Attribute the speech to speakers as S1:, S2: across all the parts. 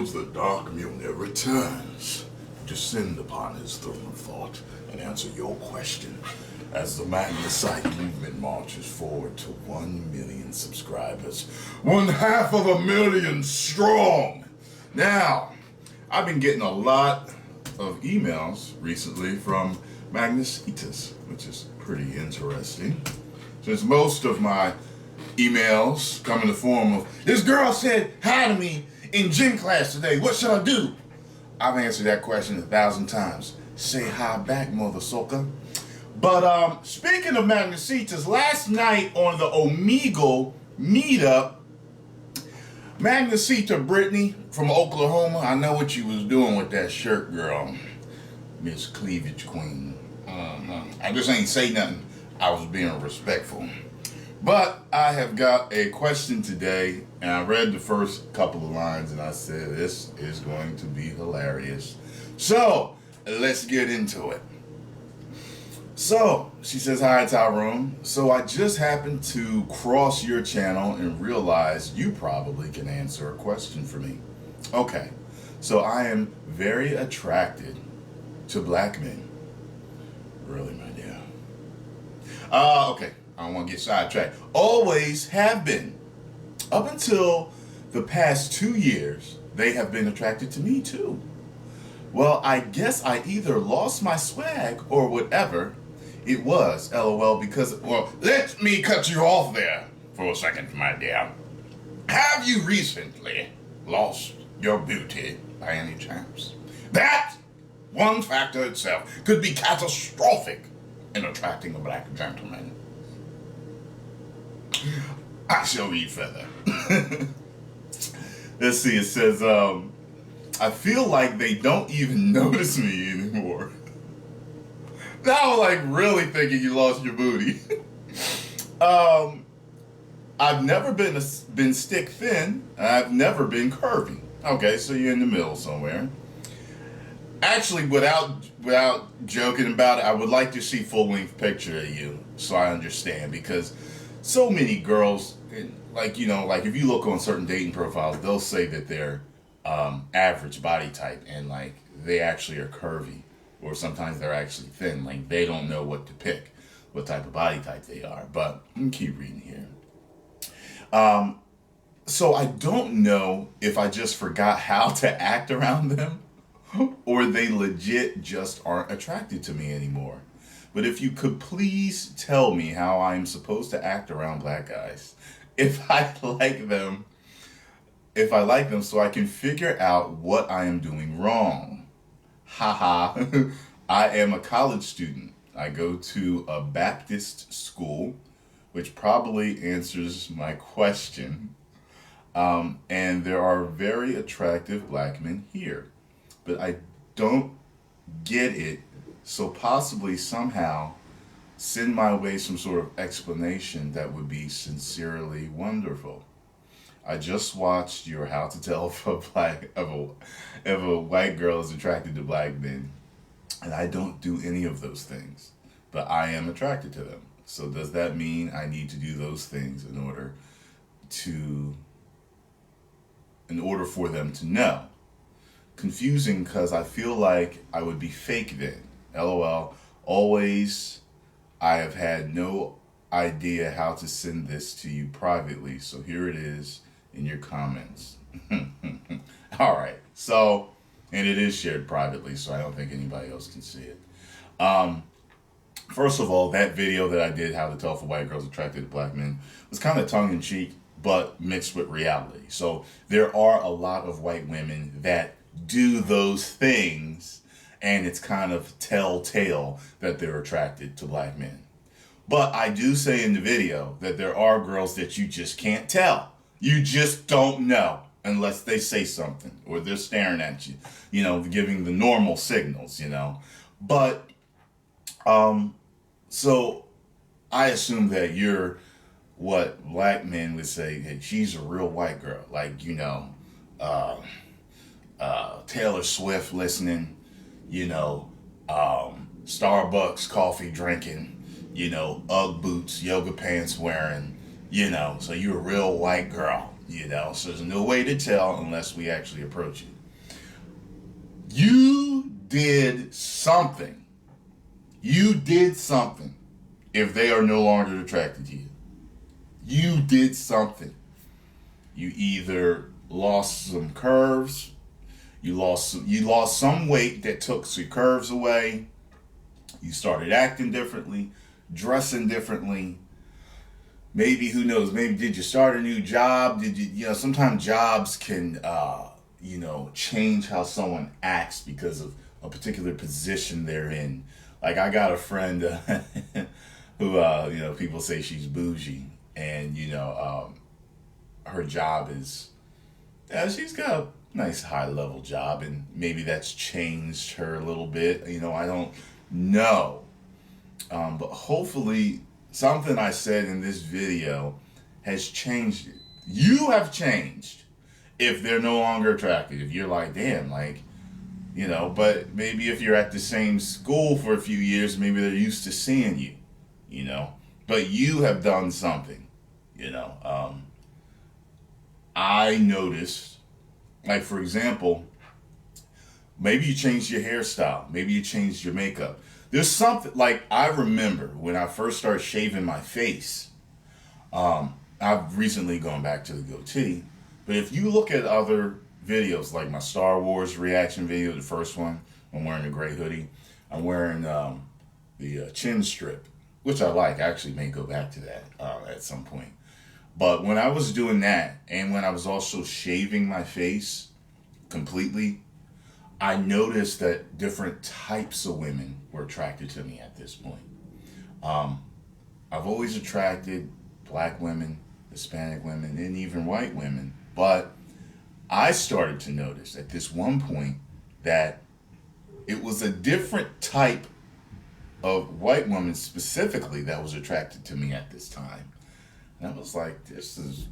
S1: reveals the dark Mjolnir returns, descend upon his throne of thought, and answer your question as the Magnus movement marches forward to 1 million subscribers. 1/2 strong! Now, I've been getting a lot of emails recently from Magnus, which is pretty interesting. Since most of my emails come in the form of, this girl said hi to me in gym class today, what should I do? I've answered that question 1,000 times. Say hi back, mother sucker. But speaking of Magnus, last night on the Omegle meetup, Magnus Brittany from Oklahoma, I know what you was doing with that shirt, girl. Miss Cleavage Queen. I just ain't say nothing. I was being respectful. But I have got a question today, and I read the first couple of lines, and I said, this is going to be hilarious. So, let's get into it. So, she says, hi, Tyrone. So I just happened to cross your channel and realized you probably can answer a question for me. Okay, so I am very attracted to black men. Really, my dear? Okay, I don't want to get sidetracked. Always have been. Up until the past 2 years, they have been attracted to me too. Well, I guess I either lost my swag or whatever it was, LOL, because, well, let me cut you off there for a second, my dear. Have you recently lost your beauty by any chance? That one factor itself could be catastrophic in attracting a black gentleman. I shall read further. Let's see, it says, I feel like they don't even notice me anymore. Now I'm like really thinking you lost your booty. I've never been stick thin. I've never been curvy. Okay, so you're in the middle somewhere. Actually, without joking about it, I would like to see full-length picture of you so I understand, because so many girls, like, you know, like if you look on certain dating profiles, they'll say that they're average body type, and like they actually are curvy, or sometimes they're actually thin. Like they don't know what to pick, what type of body type they are. But let me keep reading here. So I don't know if I just forgot how to act around them, or they legit just aren't attracted to me anymore. But if you could please tell me how I'm supposed to act around black guys, if I like them, so I can figure out what I am doing wrong. Haha. I am a college student. I go to a Baptist school, which probably answers my question. And there are very attractive black men here. But I don't get it, so possibly somehow send my way some sort of explanation that would be sincerely wonderful. I just watched your How to Tell if a white girl is attracted to black men, and I don't do any of those things, but I am attracted to them. So does that mean I need to do those things in order for them to know? Confusing, because I feel like I would be fake then. LOL. Always, I have had no idea how to send this to you privately, so here it is in your comments. All right. So, and it is shared privately, so I don't think anybody else can see it. First of all, that video that I did, How to Tell if a White Girl's Attracted to Black Men, was kind of tongue-in-cheek, but mixed with reality. So there are a lot of white women that do those things, and it's kind of telltale that they're attracted to black men. But I do say in the video that there are girls that you just can't tell. You just don't know unless they say something or they're staring at you, you know, giving the normal signals, you know. But, so I assume that you're what black men would say, that she's a real white girl. Like, you know, Taylor Swift listening, you know, Starbucks coffee drinking, you know, Ugg boots, yoga pants wearing, you know, so you're a real white girl, you know, so there's no way to tell unless we actually approach you. You did something. You did something if they are no longer attracted to you. You did something. You either lost some curves, you lost some weight that took your curves away, you started acting differently, dressing differently. Maybe, who knows, maybe did you start a new job? Did you, sometimes jobs can, change how someone acts because of a particular position they're in. Like, I got a friend who, people say she's bougie. And, her job is, she's got a nice high level job. And maybe that's changed her a little bit. I don't know. But hopefully something I said in this video has changed it. You have changed if they're no longer attracted. If you're like, damn, but maybe if you're at the same school for a few years, maybe they're used to seeing you, but you have done something, I noticed, like, for example, maybe you changed your hairstyle, maybe you changed your makeup. There's something, like, I remember when I first started shaving my face. I've recently gone back to the goatee, but if you look at other videos, like my Star Wars reaction video, the first one, I'm wearing a gray hoodie. I'm wearing the chin strip, which I like. I actually may go back to that at some point. But when I was doing that, and when I was also shaving my face completely, I noticed that different types of women were attracted to me at this point. I've always attracted black women, Hispanic women, and even white women. But I started to notice at this one point that it was a different type of white woman specifically that was attracted to me at this time. And I was like, this is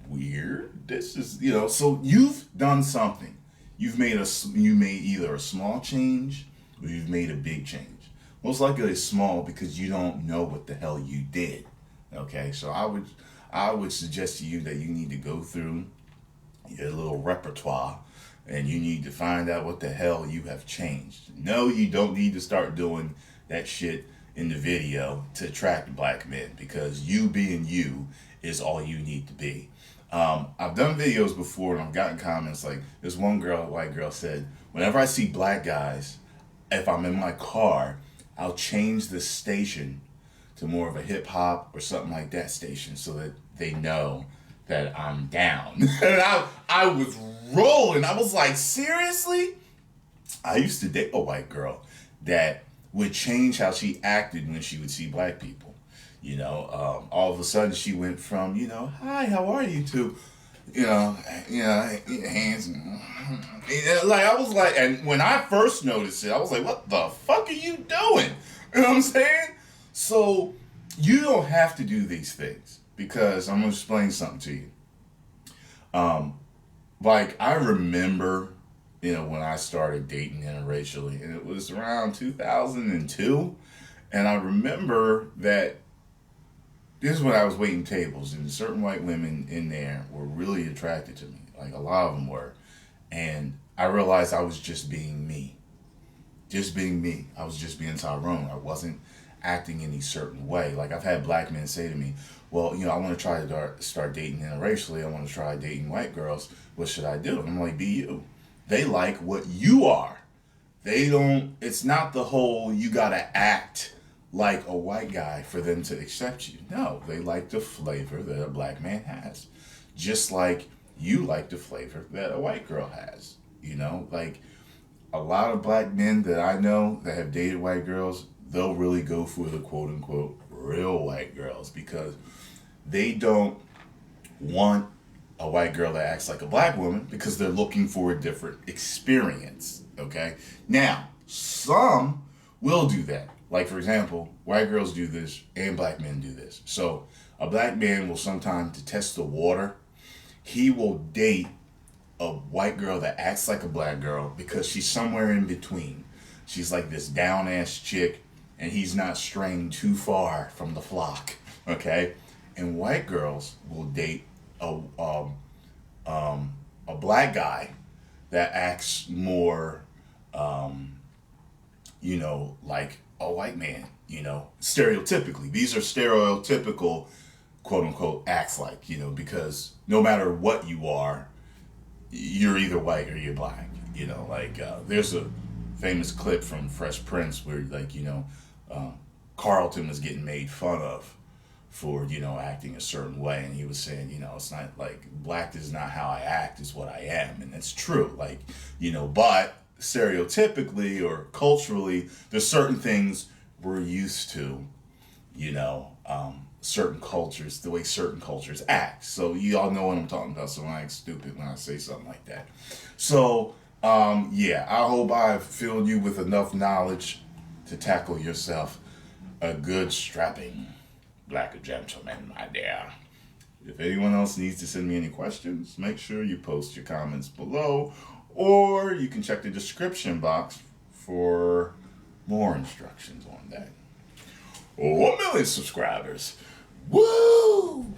S1: weird. This is, so you've done something. You made either a small change or you've made a big change. Most likely it's small because you don't know what the hell you did. Okay, so I would suggest to you that you need to go through your little repertoire and you need to find out what the hell you have changed. No, you don't need to start doing that shit in the video to attract black men, because you being you is all you need to be. I've done videos before and I've gotten comments like this one girl, a white girl, said, whenever I see black guys, if I'm in my car, I'll change the station to more of a hip hop or something like that station so that they know that I'm down. And I was rolling. I was like, seriously? I used to date a white girl that would change how she acted when she would see black people. All of a sudden she went from, hi, how are you, to, hands. Like, I was like, and when I first noticed it, I was like, what the fuck are you doing? You know what I'm saying? So you don't have to do these things, because I'm going to explain something to you. Like, I remember, when I started dating interracially, and it was around 2002, and I remember that this is when I was waiting tables, and certain white women in there were really attracted to me. Like, a lot of them were. And I realized I was just being me. Just being me. I was just being Tyrone. I wasn't acting any certain way. Like, I've had black men say to me, well, I want to try to start dating interracially. I want to try dating white girls. What should I do? And I'm like, be you. They like what you are. It's not the whole, you got to act like a white guy for them to accept you. No, they like the flavor that a black man has. Just like you like the flavor that a white girl has. Like, a lot of black men that I know that have dated white girls, they'll really go for the quote unquote real white girls, because they don't want a white girl that acts like a black woman, because they're looking for a different experience. Okay? Now, some will do that. Like, for example, white girls do this and black men do this. So a black man will sometimes, to test the water, he will date a white girl that acts like a black girl because she's somewhere in between. She's like this down-ass chick, and he's not straying too far from the flock, okay? And white girls will date a black guy that acts more like a white man, stereotypically. These are stereotypical, quote unquote, acts like, because no matter what you are, you're either white or you're black. There's a famous clip from Fresh Prince where, uh, Carlton was getting made fun of for, acting a certain way. And he was saying, it's not like black is not how I act, it's what I am. And that's true. But stereotypically or culturally, there's certain things we're used to, certain cultures, the way certain cultures act. So you all know what I'm talking about. So I ain't stupid when I say something like that. So, yeah, I hope I've filled you with enough knowledge to tackle yourself a good strapping black gentleman, my dear. If anyone else needs to send me any questions, make sure you post your comments below, or you can check the description box for more instructions on that. 1 million subscribers. Woo!